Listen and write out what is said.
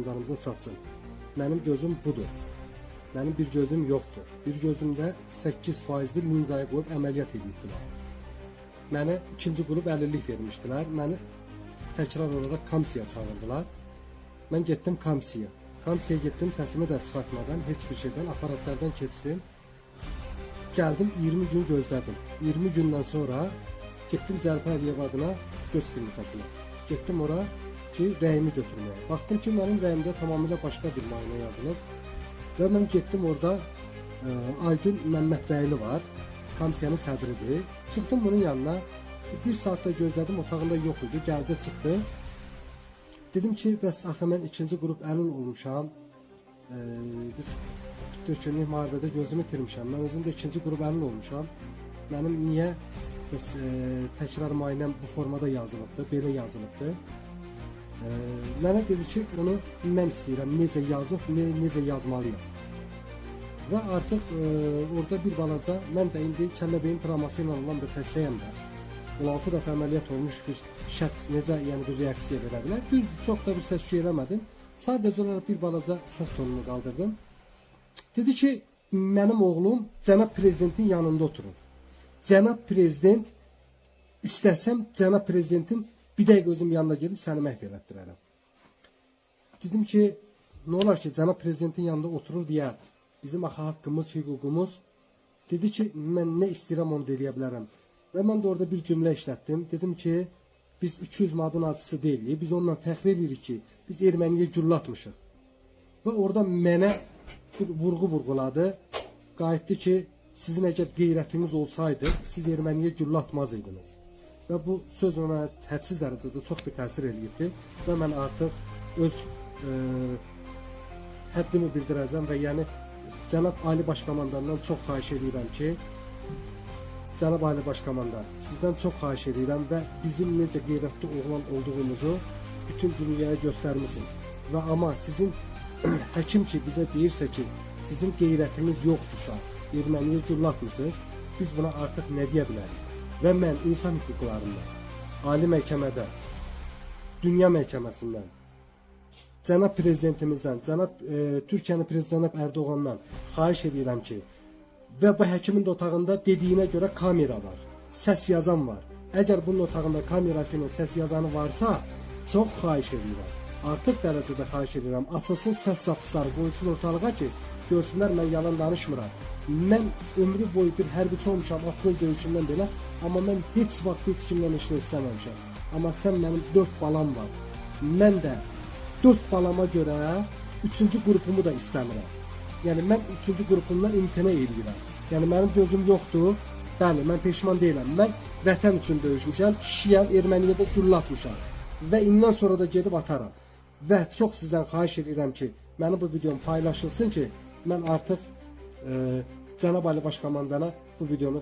komandanımıza çatsın. Mənim gözüm budur. Mənim bir gözüm yoxdur. Bir gözümdə 8%li linzaya qoyub əməliyyat edibdilər. Mənə ikinci qrup əlillik vermişdilər. Məni təkrar olaraq Kamsiya çağırdılar. Mən getdim Kamsiya. Kamsiyaya getdim, səsimi də çıxartmadan, heç bir şeydən, aparatlardan keçdim. Gəldim, 20 gün gözlədim. 20 gündən sonra getdim Zərifə Əliyev adına göz klinikasına. Getdim ora ki, rəyimi götürməyə. Baxdım ki, mənim rəyimdə tamamilə başqa bir müayinə yazılıb. Və mən getdim orada Aygün Məmmədbəyli var, Kamsiyanın sədridir. Çıxdım bunun yanına, bir saatda gözlədim, otağında yox idi, gəldi, çıxdı. Dedim ki, bəs axı mən ikinci qrup əlil olmuşam, biz 4 günlük müharibədə gözümü itirmişəm, mən özüm də ikinci qrup əlil olmuşam, mənim niyə bəs, təkrar müayinəm bu formada yazılıbdır, belə yazılıbdır. Mənə dedi ki, onu mən istəyirəm, necə yazıb, necə yazmalıyam. Və artıq orada bir balaca, mən də indi kəlləbeyin travması ilə olan bir xəstəyəm də. 16 dəfə əməliyyat olmuş bir şəxs necə yəni bir reaksiya verə bilər. Düz çox da bir səs eləmədim. Sadəcə olaraq bir balaca səs tonunu qaldırdım. Dedi ki, mənim oğlum cənab prezidentin yanında oturur. Cənab prezident, istəsəm cənab prezidentin bir dəqiqə özüm yanına gedib səni məhv elətdirərəm. Dedim ki, nə olar ki, cənab prezidentin yanında oturur deyə bizim axı haqqımız, hüququmuz. Dedi ki, mən nə istəyirəm onu deyə bilərəm. Və mən də orada bir cümlə işlətdim. Dedim ki, biz 200 manatın acısı deyilik. Biz onunla fəxr edirik ki, biz erməniyə güllatmışıq. Və orada mənə bir vurğuladı. Qayıtdı ki, sizin əgər qeyrətiniz olsaydı, siz erməniyə güllatmazdınız. Və bu söz ona hədsiz dərəcədə çox bir təsir eləyibdi. Və mən artıq öz həddimi bildirəcəm və yəni Cənab Ali Başkomandandan çox xahiş edirəm ki, Cənab Ali Başkomandan, sizdən çox xahiş edirəm və bizim necə qeyrətli oğlan olduğumuzu bütün dünyaya göstərmişsiniz. Və amma sizin həkim ki bizə deyirsə ki, sizin qeyrətiniz yoxdursa, erməniyə güllatmısınız, biz buna artıq nə deyə bilərik? Və mən insan hüquqlarında, Ali məhkəmədə, Dünya məhkəməsindən, Cənab prezidentimizdən, Türkiyənin prezidenti Erdoğandan xahiş edirəm ki, və bu həkimin də otağında dediyinə görə kamera var, səs yazan var. Əgər bunun otağında kamerası ilə səs yazanı varsa, çox xahiş edirəm. Artıq dərəcədə xahiş edirəm. Açılsın səs zapısları, qoyulsun ortalığa ki, görsünlər mən yalan danışmıram. Mən ömrü boyu bir hərbiçi olmuşam, atlı döyüşündən belə, amma mən heç vaxt heç kimdən işlə istəməmişəm. Amma sən mənim 4 balam var. Mən də 4 balama görə 3-cü qrupumu da istəmirəm. Yəni mən 3-cü qrupumdan imtina edirəm. Yəni mənim gözüm yoxdur. Bəli, mən peşman deyiləm. Mən vətən üçün döyüşmüşəm, kişiyəm, erməniyə də güllatmışam. Və indən sonra da gedib ataram. Və çox sizdən xahiş edirəm ki, mənim bu videom paylaşılsın ki, mən artıq Cənab Ali Başkomandana bu videonu